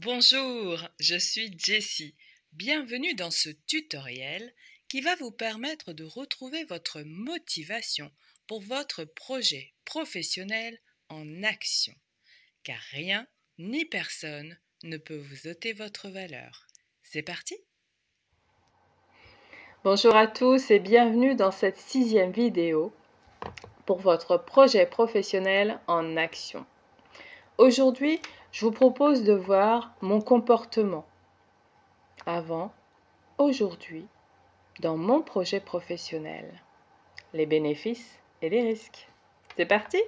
Bonjour, je suis Jessie. Bienvenue dans ce tutoriel qui va vous permettre de retrouver votre motivation pour votre projet professionnel en action. Car rien ni personne ne peut vous ôter votre valeur. C'est parti? Bonjour à tous et bienvenue dans cette 6e vidéo pour votre projet professionnel en action. Aujourd'hui, je vous propose de voir mon comportement avant, aujourd'hui, dans mon projet professionnel, les bénéfices et les risques. C'est parti?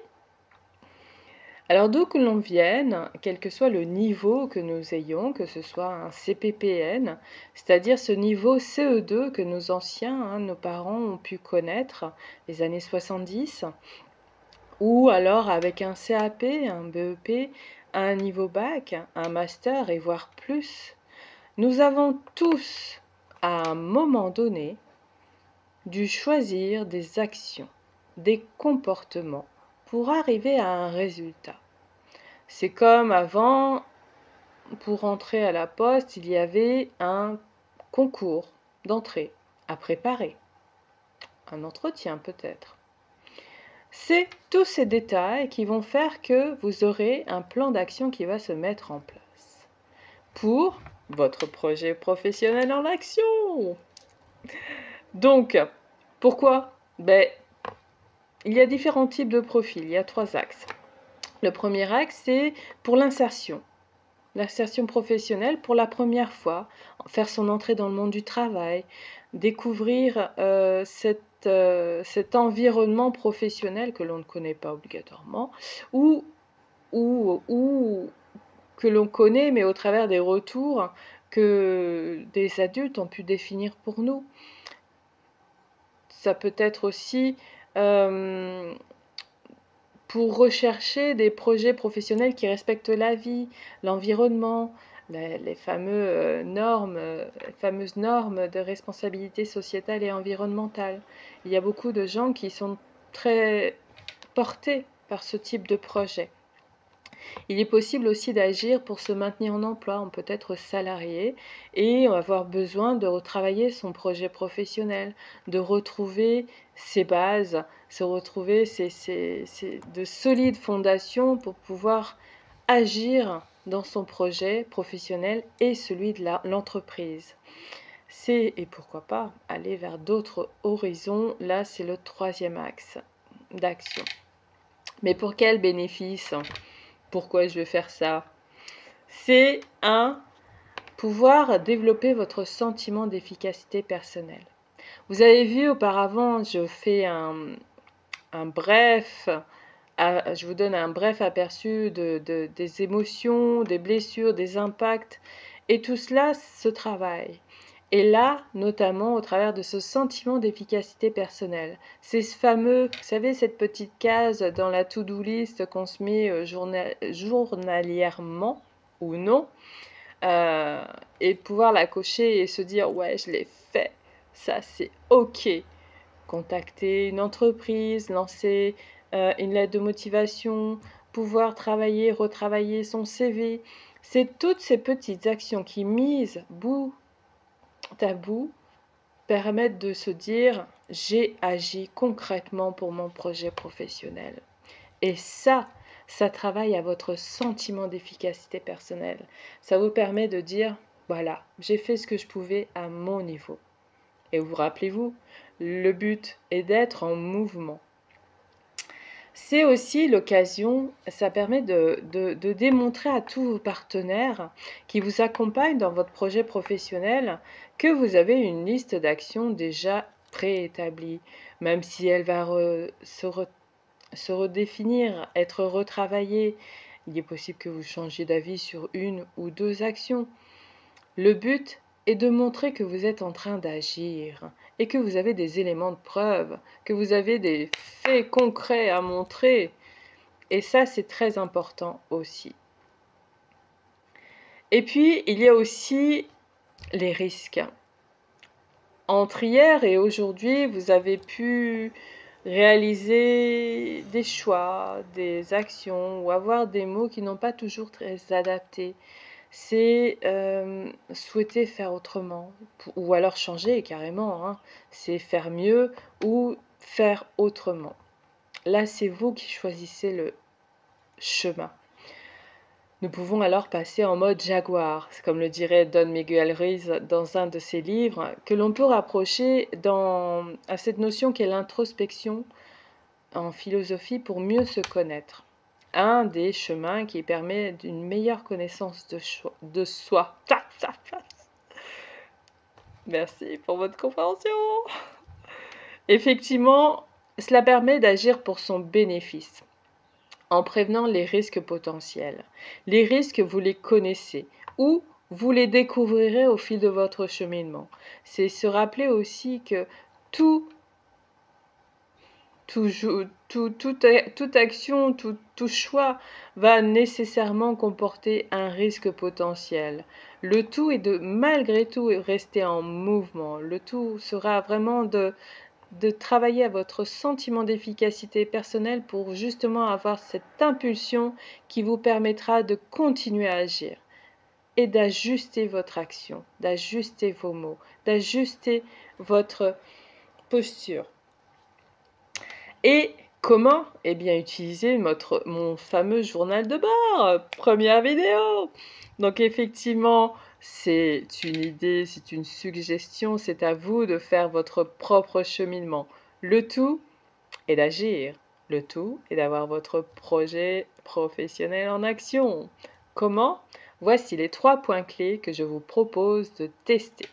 Alors d'où que l'on vienne, quel que soit le niveau que nous ayons, que ce soit un CPPN, c'est-à-dire ce niveau CE2 que nos anciens, nos parents ont pu connaître les années 70, ou alors avec un CAP, un BEP, un niveau bac, un master et voire plus, nous avons tous, à un moment donné, dû choisir des actions, des comportements pour arriver à un résultat. C'est comme avant, pour entrer à la poste, il y avait un concours d'entrée à préparer, un entretien peut-être. C'est tous ces détails qui vont faire que vous aurez un plan d'action qui va se mettre en place pour votre projet professionnel en action. Donc, pourquoi? Il y a différents types de profils, il y a 3 axes. Le premier axe, c'est pour l'insertion. L'insertion professionnelle pour la première fois, faire son entrée dans le monde du travail, découvrir cet environnement professionnel que l'on ne connaît pas obligatoirement, ou que l'on connaît, mais au travers des retours que des adultes ont pu définir pour nous. Ça peut être aussi pour rechercher des projets professionnels qui respectent la vie, l'environnement, les fameuses normes de responsabilité sociétale et environnementale. Il y a beaucoup de gens qui sont très portés par ce type de projet. Il est possible aussi d'agir pour se maintenir en emploi. On peut être salarié et avoir besoin de retravailler son projet professionnel, de retrouver ses bases, se retrouver de solides fondations pour pouvoir agir dans son projet professionnel et celui de l'entreprise. Et pourquoi pas aller vers d'autres horizons. Là, c'est le 3e axe d'action. Mais pour quel bénéfice? Pourquoi je vais faire ça? C'est pouvoir développer votre sentiment d'efficacité personnelle. Vous avez vu auparavant, je vous donne un bref aperçu des émotions, des blessures, des impacts, et tout cela se travaille. Et là, notamment au travers de ce sentiment d'efficacité personnelle. C'est ce fameux, vous savez, cette petite case dans la to-do list qu'on se met journalièrement ou non, et pouvoir la cocher et se dire « ouais, je l'ai fait, ça c'est ok ». Contacter une entreprise, lancer une lettre de motivation, pouvoir travailler, retravailler son CV. C'est toutes ces petites actions qui, mises bout à bout, permettent de se dire « j'ai agi concrètement pour mon projet professionnel ». Et ça travaille à votre sentiment d'efficacité personnelle. Ça vous permet de dire « voilà, j'ai fait ce que je pouvais à mon niveau ». Et vous rappelez-vous, le but est d'être en mouvement. C'est aussi l'occasion, ça permet de démontrer à tous vos partenaires qui vous accompagnent dans votre projet professionnel que vous avez une liste d'actions déjà préétablie, même si elle va se redéfinir, être retravaillée. Il est possible que vous changiez d'avis sur 1 ou 2 actions. Le but est de montrer que vous êtes en train d'agir et que vous avez des éléments de preuve, que vous avez des faits concrets à montrer. Et ça, c'est très important aussi. Et puis, il y a aussi les risques. Entre hier et aujourd'hui, vous avez pu réaliser des choix, des actions ou avoir des mots qui n'ont pas toujours très adaptés. c'est souhaiter faire autrement ou alors changer carrément, hein. C'est faire mieux ou faire autrement. Là, c'est vous qui choisissez le chemin. Nous pouvons alors passer en mode jaguar, c'est comme le dirait Don Miguel Ruiz dans un de ses livres, que l'on peut rapprocher à cette notion qu'est l'introspection en philosophie pour mieux se connaître. Un des chemins qui permet d'une meilleure connaissance de soi. Merci pour votre compréhension. Effectivement, cela permet d'agir pour son bénéfice, en prévenant les risques potentiels. Les risques, vous les connaissez ou vous les découvrirez au fil de votre cheminement. C'est se rappeler aussi que toute action, tout choix va nécessairement comporter un risque potentiel. Le tout est de, malgré tout, rester en mouvement. Le tout sera vraiment de travailler à votre sentiment d'efficacité personnelle pour justement avoir cette impulsion qui vous permettra de continuer à agir et d'ajuster votre action, d'ajuster vos mots, d'ajuster votre posture. Et comment? Eh bien, utiliser mon fameux journal de bord, première vidéo. Donc effectivement, c'est une idée, c'est une suggestion, c'est à vous de faire votre propre cheminement. Le tout est d'agir. Le tout est d'avoir votre projet professionnel en action. Comment? Voici les 3 points clés que je vous propose de tester.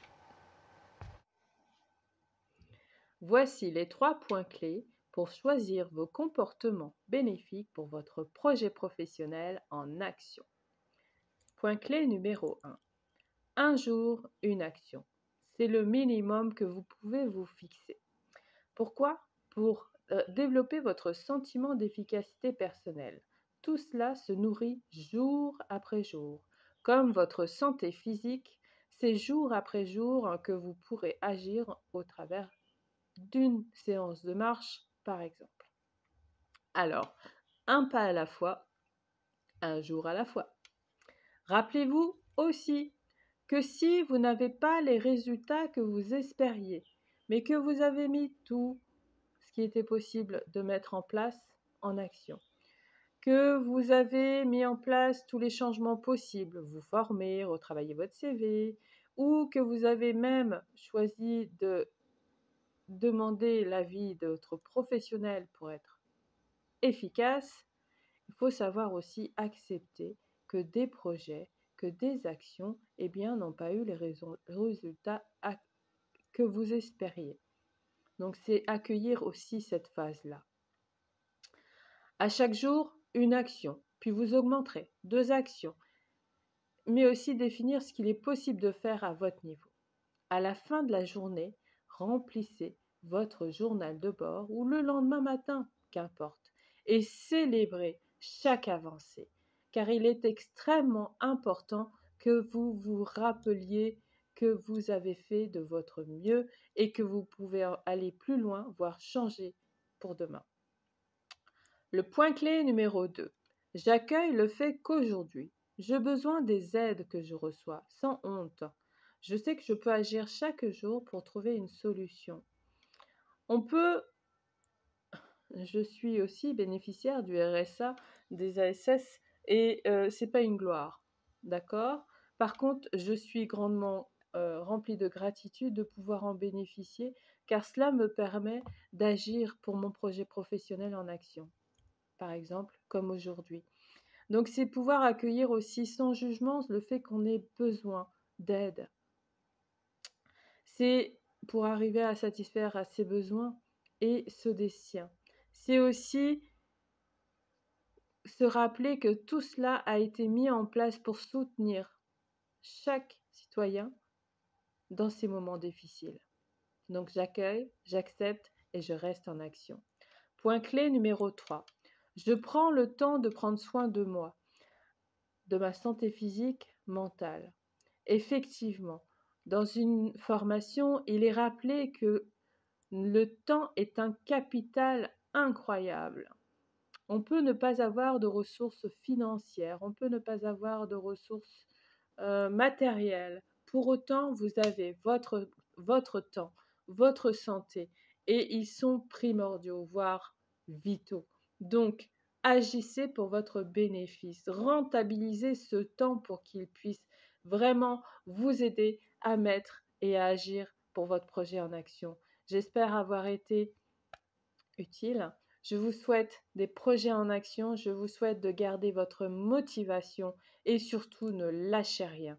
Voici les 3 points clés pour choisir vos comportements bénéfiques pour votre projet professionnel en action. Point clé numéro 1. Un jour, une action. C'est le minimum que vous pouvez vous fixer. Pourquoi? Pour développer votre sentiment d'efficacité personnelle. Tout cela se nourrit jour après jour. Comme votre santé physique, c'est jour après jour que vous pourrez agir au travers d'une séance de marche, par exemple. Alors, un pas à la fois, un jour à la fois. Rappelez-vous aussi que si vous n'avez pas les résultats que vous espériez, mais que vous avez mis tout ce qui était possible de mettre en place en action, que vous avez mis en place tous les changements possibles, vous former, retravailler votre CV, ou que vous avez même choisi de demander l'avis de votre professionnel pour être efficace, il faut savoir aussi accepter que des projets, que des actions, eh bien, n'ont pas eu les résultats que vous espériez. Donc, c'est accueillir aussi cette phase-là. À chaque jour, une action, puis vous augmenterez 2 actions, mais aussi définir ce qu'il est possible de faire à votre niveau. À la fin de la journée, remplissez votre journal de bord ou le lendemain matin, qu'importe, et célébrez chaque avancée, car il est extrêmement important que vous vous rappeliez que vous avez fait de votre mieux et que vous pouvez aller plus loin, voire changer pour demain. Le point clé numéro 2. J'accueille le fait qu'aujourd'hui, j'ai besoin des aides que je reçois, sans honte. Je sais que je peux agir chaque jour pour trouver une solution. Je suis aussi bénéficiaire du RSA, des ASS, et c'est pas une gloire, d'accord? Par contre, je suis grandement remplie de gratitude de pouvoir en bénéficier, car cela me permet d'agir pour mon projet professionnel en action, par exemple, comme aujourd'hui. Donc, c'est pouvoir accueillir aussi sans jugement le fait qu'on ait besoin d'aide. C'est pour arriver à satisfaire à ses besoins et ceux des siens. C'est aussi se rappeler que tout cela a été mis en place pour soutenir chaque citoyen dans ces moments difficiles. Donc j'accueille, j'accepte et je reste en action. Point clé numéro 3. Je prends le temps de prendre soin de moi, de ma santé physique, mentale. Effectivement, dans une formation, il est rappelé que le temps est un capital incroyable. On peut ne pas avoir de ressources financières, on peut ne pas avoir de ressources matériel. Pour autant, vous avez votre temps, votre santé et ils sont primordiaux, voire vitaux. Donc, agissez pour votre bénéfice. Rentabilisez ce temps pour qu'il puisse vraiment vous aider à mettre et à agir pour votre projet en action. J'espère avoir été utile. Je vous souhaite des projets en action. Je vous souhaite de garder votre motivation et surtout ne lâchez rien.